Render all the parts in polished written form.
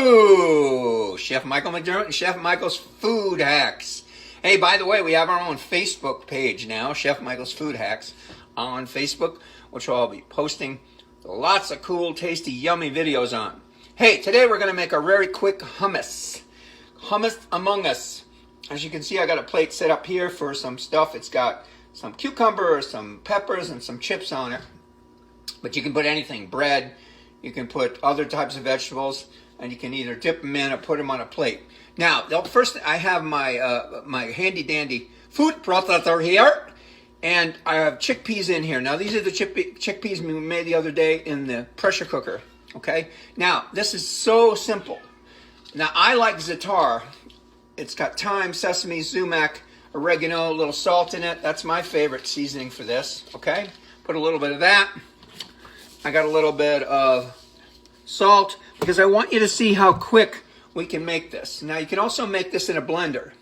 Hello, Chef Michael McDermott and Chef Michael's Food Hacks. Hey, by the way, we have our own Facebook page now, Chef Michael's Food Hacks on Facebook, which I'll be posting lots of cool, tasty, yummy videos on. Hey, today we're going to make a very quick hummus. Hummus among us. As you can see, I got a plate set up here for some stuff. It's got some cucumbers, some peppers, and some chips on it. But you can put anything, bread, you can put other types of vegetables, and you can either dip them in or put them on a plate. Now, first I have my my handy dandy food processor here, and I have chickpeas in here. Now, these are the chickpeas we made the other day in the pressure cooker, okay? Now, this is so simple. Now, I like za'atar. It's got thyme, sesame, sumac, oregano, a little salt in it. That's my favorite seasoning for this, okay? Put a little bit of that. I got a little bit of salt because I want you to see how quick we can make this. Now, you can also make this in a blender.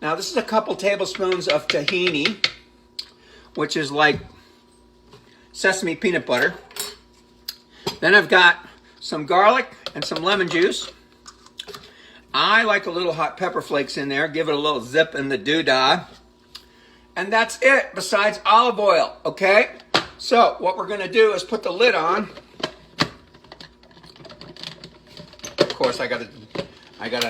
Now, this is a couple tablespoons of tahini, which is like sesame peanut butter. Then I've got some garlic and some lemon juice. I like a little hot pepper flakes in there. Give it a little zip in the doodah. And that's it, besides olive oil, okay? So what we're going to do is put the lid on. Of course, I gotta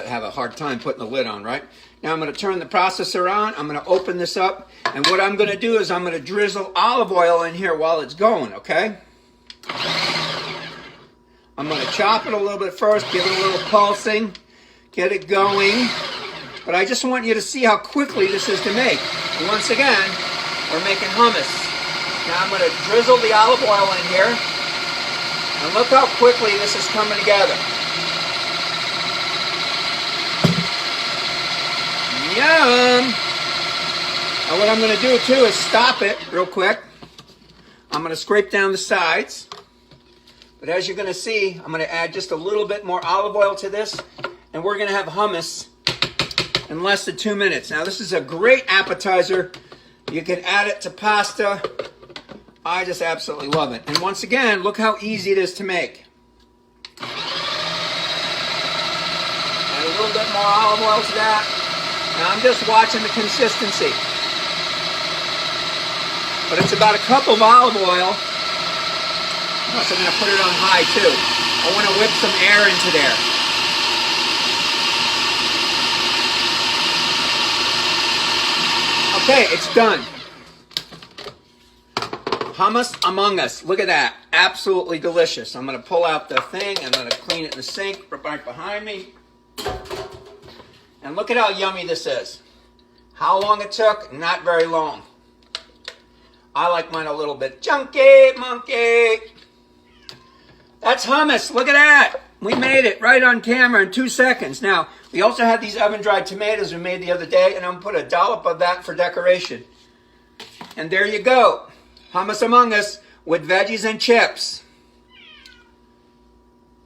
have a hard time putting the lid on, right? Now I'm going to turn the processor on. I'm going to open this up. And what I'm going to do is I'm going to drizzle olive oil in here while it's going, okay? I'm going to chop it a little bit first, give it a little pulsing, get it going. But I just want you to see how quickly this is to make. And once again, we're making hummus. Now I'm going to drizzle the olive oil in here. And look how quickly this is coming together. Yum! Now what I'm going to do too is stop it real quick. I'm going to scrape down the sides. But as you're going to see, I'm going to add just a little bit more olive oil to this. And we're going to have hummus in less than 2 minutes. Now this is a great appetizer. You can add it to pasta. I just absolutely love it. And once again, look how easy it is to make. Add a little bit more olive oil to that. Now I'm just watching the consistency. But it's about a cup of olive oil. Plus I'm going to put it on high too. I want to whip some air into there. Okay, it's done. Hummus among us. Look at that. Absolutely delicious. I'm going to pull out the thing. I'm going to clean it in the sink right behind me. And look at how yummy this is. How long it took? Not very long. I like mine a little bit chunky, monkey. That's hummus. Look at that. We made it right on camera in 2 seconds. Now, we also had these oven-dried tomatoes we made the other day, and I'm going to put a dollop of that for decoration. And there you go. Hummus among us with veggies and chips.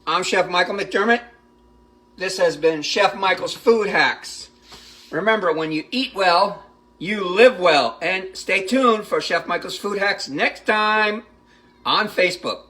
I'm Chef Michael McDermott. This has been Chef Michael's Food Hacks. Remember, when you eat well, you live well. And stay tuned for Chef Michael's Food Hacks next time on Facebook.